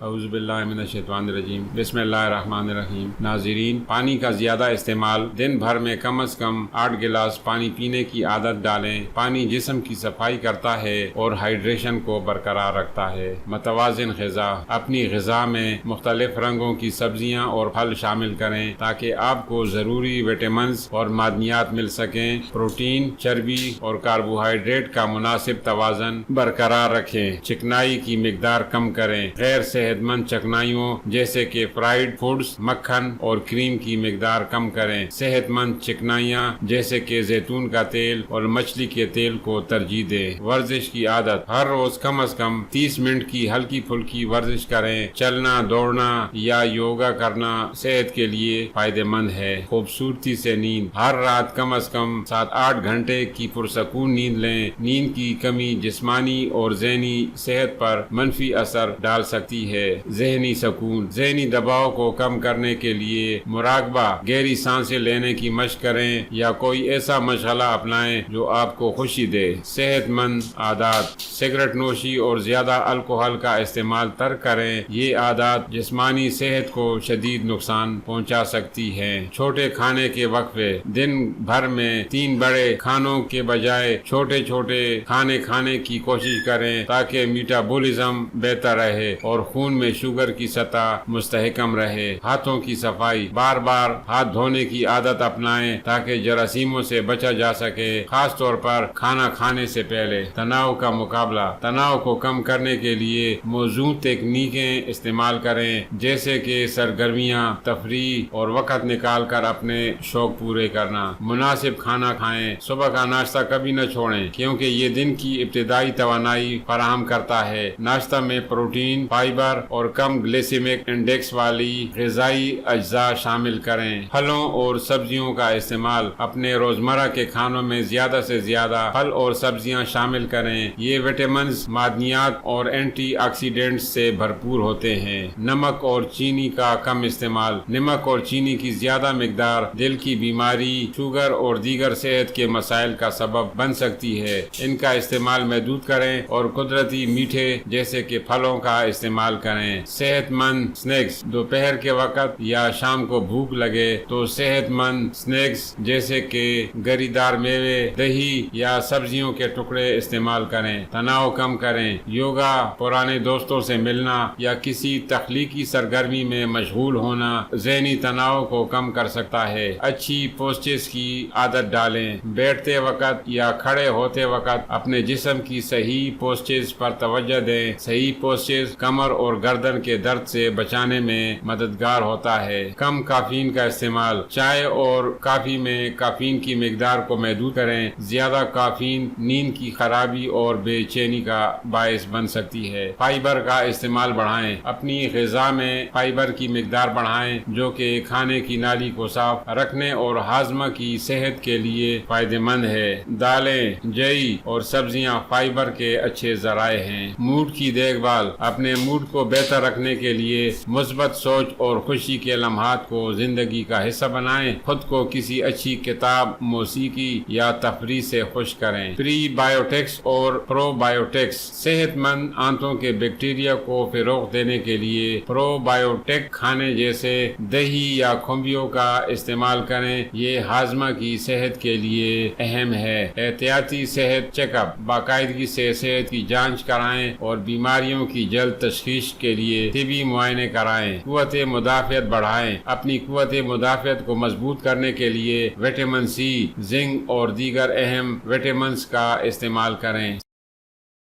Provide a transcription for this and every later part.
اعوذ باللہ من الشیطان الرجیم بسم اللہ الرحمن الرحیم۔ ناظرین، پانی کا زیادہ استعمال، دن بھر میں کم از کم 8 گلاس پانی پینے کی عادت ڈالیں۔ پانی جسم کی صفائی کرتا ہے اور ہائیڈریشن کو برقرار رکھتا ہے۔ متوازن غذا، اپنی غذا میں مختلف رنگوں کی سبزیاں اور پھل شامل کریں تاکہ آپ کو ضروری وٹامنز اور معدنیات مل سکیں۔ پروٹین، چربی اور کاربوہائیڈریٹ کا مناسب توازن برقرار رکھیں۔ چکنائی کی مقدار کم کریں۔ غیر صحت مند چکنائیوں جیسے کہ فرائیڈ فوڈز، مکھن اور کریم کی مقدار کم کریں۔ صحت مند چکنائیاں جیسے کہ زیتون کا تیل اور مچھلی کے تیل کو ترجیح دیں۔ ورزش کی عادت، ہر روز کم از کم 30 منٹ کی ہلکی پھلکی ورزش کریں۔ چلنا، دوڑنا یا یوگا کرنا صحت کے لیے فائدہ مند ہے۔ خوبصورتی سے نیند، ہر رات کم از کم 7-8 گھنٹے کی پرسکون نیند لیں۔ نیند کی کمی جسمانی اور ذہنی صحت پر منفی اثر ڈال سکتی ہے۔ ذہنی سکون، ذہنی دباؤ کو کم کرنے کے لیے مراقبہ، گہری سانسیں لینے کی مشق کریں یا کوئی ایسا مشغلہ اپنائیں جو آپ کو خوشی دے۔ صحت مند عادات، سگریٹ نوشی اور زیادہ الکحل کا استعمال ترک کریں۔ یہ عادات جسمانی صحت کو شدید نقصان پہنچا سکتی ہیں۔ چھوٹے کھانے کے وقفے، دن بھر میں 3 بڑے کھانوں کے بجائے چھوٹے چھوٹے کھانے کھانے کی کوشش کریں تاکہ میٹابولزم بہتر رہے اور خون میں شوگر کی سطح مستحکم رہے۔ ہاتھوں کی صفائی، بار بار ہاتھ دھونے کی عادت اپنائیں تاکہ جراثیموں سے بچا جا سکے، خاص طور پر کھانا کھانے سے پہلے۔ تناؤ کا مقابلہ، تناؤ کو کم کرنے کے لیے موزوں تکنیکیں استعمال کریں جیسے کہ سرگرمیاں، تفریح اور وقت نکال کر اپنے شوق پورے کرنا۔ مناسب کھانا کھائیں، صبح کا ناشتہ کبھی نہ چھوڑیں کیونکہ یہ دن کی ابتدائی توانائی فراہم کرتا ہے۔ ناشتہ میں پروٹین، فائبر اور کم گلیسیمک انڈیکس والی غذائی اجزاء شامل کریں۔ پھلوں اور سبزیوں کا استعمال، اپنے روزمرہ کے کھانوں میں زیادہ سے زیادہ پھل اور سبزیاں شامل کریں۔ یہ وٹامنز، معدنیات اور اینٹی آکسیڈنٹس سے بھرپور ہوتے ہیں۔ نمک اور چینی کا کم استعمال، نمک اور چینی کی زیادہ مقدار دل کی بیماری، شوگر اور دیگر صحت کے مسائل کا سبب بن سکتی ہے۔ ان کا استعمال محدود کریں اور قدرتی میٹھے جیسے کہ پھلوں کا استعمال کریں۔ صحت مند سنیکس، دوپہر کے وقت یا شام کو بھوک لگے تو صحت مند سنیکس جیسے کہ گری دار میوے، دہی یا سبزیوں کے ٹکڑے استعمال کریں۔ تناؤ کم کریں، یوگا، پرانے دوستوں سے ملنا یا کسی تخلیقی سرگرمی میں مشغول ہونا ذہنی تناؤ کو کم کر سکتا ہے۔ اچھی پوسچرز کی عادت ڈالیں، بیٹھتے وقت یا کھڑے ہوتے وقت اپنے جسم کی صحیح پوسچرز پر توجہ دیں۔ صحیح پوسچرز کمر اور گردن کے درد سے بچانے میں مددگار ہوتا ہے۔ کم کافین کا استعمال، چائے اور کافی میں کافین کی مقدار کو محدود کریں۔ زیادہ کافین نیند کی خرابی اور بے چینی کا باعث بن سکتی ہے۔ فائبر کا استعمال بڑھائیں، اپنی غذا میں فائبر کی مقدار بڑھائیں جو کہ کھانے کی نالی کو صاف رکھنے اور ہاضمہ کی صحت کے لیے فائدہ مند ہے۔ دالیں، جئی اور سبزیاں فائبر کے اچھے ذرائع ہیں۔ موڈ کی دیکھ بھال، اپنے موڈ کو بہتر رکھنے کے لیے مثبت سوچ اور خوشی کے لمحات کو زندگی کا حصہ بنائیں۔ خود کو کسی اچھی کتاب، موسیقی یا تفریح سے خوش کریں۔ پری بایوٹکس اور پرو بایوٹکس، صحت مند آنتوں کے بیکٹیریا کو فروغ دینے کے لیے پرو بایوٹک کھانے جیسے دہی یا کھمبیوں کا استعمال کریں۔ یہ ہاضمہ کی صحت کے لیے اہم ہے۔ احتیاطی صحت چیک اپ، باقاعدگی سے صحت کی جانچ کرائیں اور بیماریوں کی جلد تشخیص کے لیے طبی معائنے کرائیں۔ قوت مدافعت بڑھائیں، اپنی قوت مدافعت کو مضبوط کرنے کے لیے وٹامن سی، زنک اور دیگر اہم وٹامنز کا استعمال کریں۔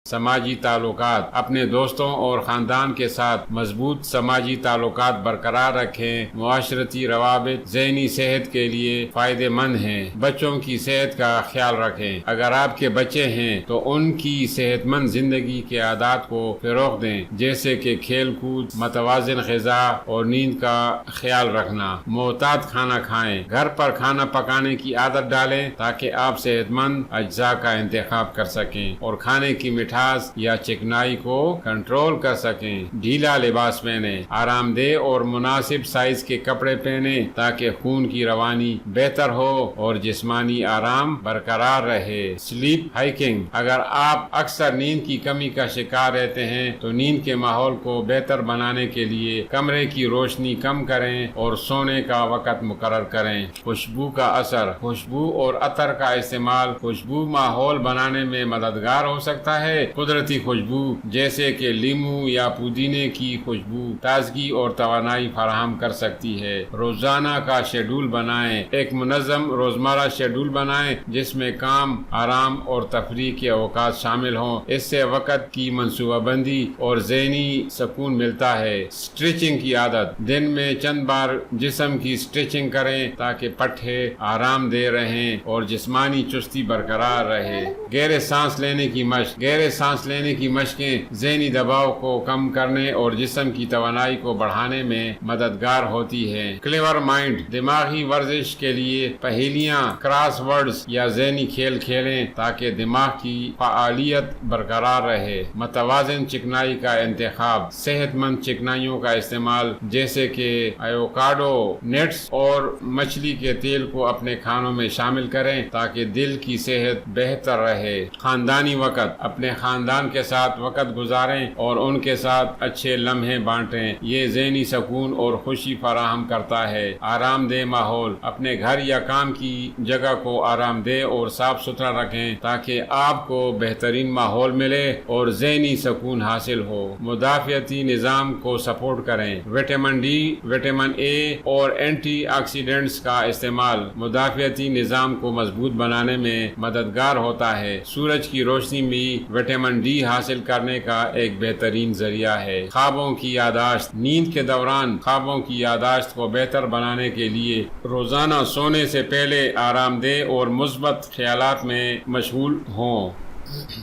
سماجی تعلقات، اپنے دوستوں اور خاندان کے ساتھ مضبوط سماجی تعلقات برقرار رکھیں۔ معاشرتی روابط ذہنی صحت کے لیے فائدہ مند ہیں۔ بچوں کی صحت کا خیال رکھیں، اگر آپ کے بچے ہیں تو ان کی صحت مند زندگی کے عادات کو فروغ دیں جیسے کہ کھیل کود، متوازن غذا اور نیند کا خیال رکھنا۔ معتدل کھانا کھائیں، گھر پر کھانا پکانے کی عادت ڈالیں تاکہ آپ صحت مند اجزاء کا انتخاب کر سکیں اور کھانے کی مٹھائی مٹھاس یا چکنائی کو کنٹرول کر سکیں۔ ڈھیلا لباس پہنیں، آرام دہ اور مناسب سائز کے کپڑے پہنیں تاکہ خون کی روانی بہتر ہو اور جسمانی آرام برقرار رہے۔ سلیپ ہائیکنگ، اگر آپ اکثر نیند کی کمی کا شکار رہتے ہیں تو نیند کے ماحول کو بہتر بنانے کے لیے کمرے کی روشنی کم کریں اور سونے کا وقت مقرر کریں۔ خوشبو کا اثر، خوشبو اور عطر کا استعمال خوشبو ماحول بنانے میں مددگار ہو سکتا ہے۔ قدرتی خوشبو جیسے کہ لیمو یا پودینے کی خوشبو تازگی اور توانائی فراہم کر سکتی ہے۔ روزانہ کا شیڈول بنائیں، ایک منظم روزمرہ شیڈول بنائیں جس میں کام، آرام اور تفریح کے اوقات شامل ہوں۔ اس سے وقت کی منصوبہ بندی اور ذہنی سکون ملتا ہے۔ اسٹریچنگ کی عادت، دن میں چند بار جسم کی اسٹریچنگ کریں تاکہ پٹھے آرام دہ رہیں اور جسمانی چستی برقرار رہے۔ گہرے سانس لینے کی مشق، گہرے سانس لینے کی مشقیں ذہنی دباؤ کو کم کرنے اور جسم کی توانائی کو بڑھانے میں مددگار ہوتی ہے۔ کلیور مائنڈ، دماغی ورزش کے لیے پہیلیاں، کراس ورڈز یا ذہنی کھیل کھیلیں تاکہ دماغ کی فعالیت برقرار رہے۔ متوازن چکنائی کا انتخاب، صحت مند چکنائیوں کا استعمال جیسے کہ ایوکاڈو، نٹس اور مچھلی کے تیل کو اپنے کھانوں میں شامل کریں تاکہ دل کی صحت بہتر رہے۔ خاندانی وقت، اپنے خاندان کے ساتھ وقت گزاریں اور ان کے ساتھ اچھے لمحے بانٹیں، یہ ذہنی سکون اور خوشی فراہم کرتا ہے۔ آرام دہ ماحول، اپنے گھر یا کام کی جگہ کو آرام دہ اور صاف ستھرا رکھیں تاکہ آپ کو بہترین ماحول ملے اور ذہنی سکون حاصل ہو۔ مدافعتی نظام کو سپورٹ کریں، وٹامن ڈی، وٹامن اے اور اینٹی آکسیڈنٹس کا استعمال مدافعتی نظام کو مضبوط بنانے میں مددگار ہوتا ہے۔ سورج کی روشنی بھی وٹامن ڈی حاصل کرنے کا ایک بہترین ذریعہ ہے۔ خوابوں کی یادداشت، نیند کے دوران خوابوں کی یادداشت کو بہتر بنانے کے لیے روزانہ سونے سے پہلے آرام دہ اور مثبت خیالات میں مشغول ہوں۔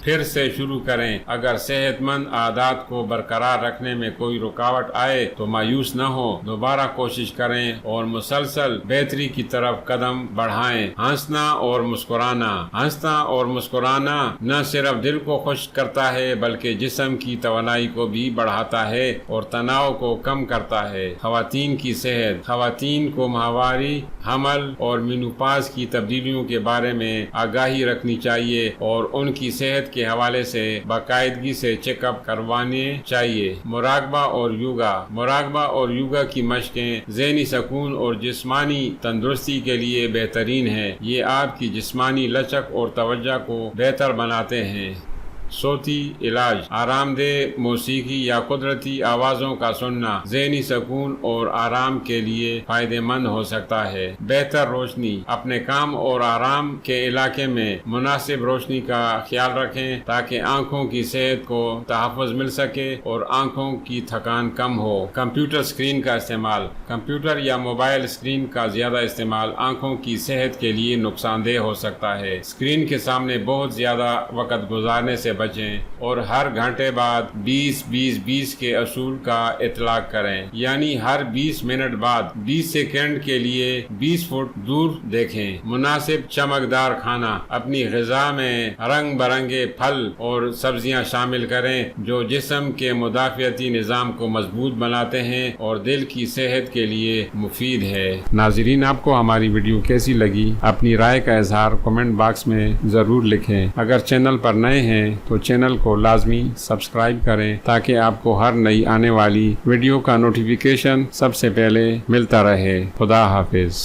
پھر سے شروع کریں، اگر صحت مند عادات کو برقرار رکھنے میں کوئی رکاوٹ آئے تو مایوس نہ ہو، دوبارہ کوشش کریں اور مسلسل بہتری کی طرف قدم بڑھائیں۔ ہنسنا اور مسکرانا، ہنسنا اور مسکرانا نہ صرف دل کو خوش کرتا ہے بلکہ جسم کی توانائی کو بھی بڑھاتا ہے اور تناؤ کو کم کرتا ہے۔ خواتین کی صحت، خواتین کو ماہواری حمل اور مینوپاز کی تبدیلیوں کے بارے میں آگاہی رکھنی چاہیے اور ان کی صحت کے حوالے سے باقاعدگی سے چیک اپ کروانے چاہیے۔ مراقبہ اور یوگا، مراقبہ اور یوگا کی مشقیں ذہنی سکون اور جسمانی تندرستی کے لیے بہترین ہیں۔ یہ آپ کی جسمانی لچک اور توجہ کو بہتر بناتے ہیں۔ صوتی علاج، آرام دہ موسیقی یا قدرتی آوازوں کا سننا ذہنی سکون اور آرام کے لیے فائدہ مند ہو سکتا ہے۔ بہتر روشنی، اپنے کام اور آرام کے علاقے میں مناسب روشنی کا خیال رکھیں تاکہ آنکھوں کی صحت کو تحفظ مل سکے اور آنکھوں کی تھکان کم ہو۔ کمپیوٹر اسکرین کا استعمال، کمپیوٹر یا موبائل اسکرین کا زیادہ استعمال آنکھوں کی صحت کے لیے نقصان دہ ہو سکتا ہے۔ اسکرین کے سامنے بہت زیادہ وقت گزارنے سے بچیں اور ہر گھنٹے بعد 20-20-20 کے اصول کا اطلاق کریں، یعنی ہر 20 منٹ بعد 20 سیکنڈ کے لیے 20 فٹ دور دیکھیں۔ مناسب چمکدار کھانا، اپنی غذا میں رنگ برنگے پھل اور سبزیاں شامل کریں جو جسم کے مدافعتی نظام کو مضبوط بناتے ہیں اور دل کی صحت کے لیے مفید ہے۔ ناظرین، آپ کو ہماری ویڈیو کیسی لگی؟ اپنی رائے کا اظہار کمنٹ باکس میں ضرور لکھیں۔ اگر چینل پر نئے ہیں تو چینل کو لازمی سبسکرائب کریں تاکہ آپ کو ہر نئی آنے والی ویڈیو کا نوٹیفیکیشن سب سے پہلے ملتا رہے۔ خدا حافظ۔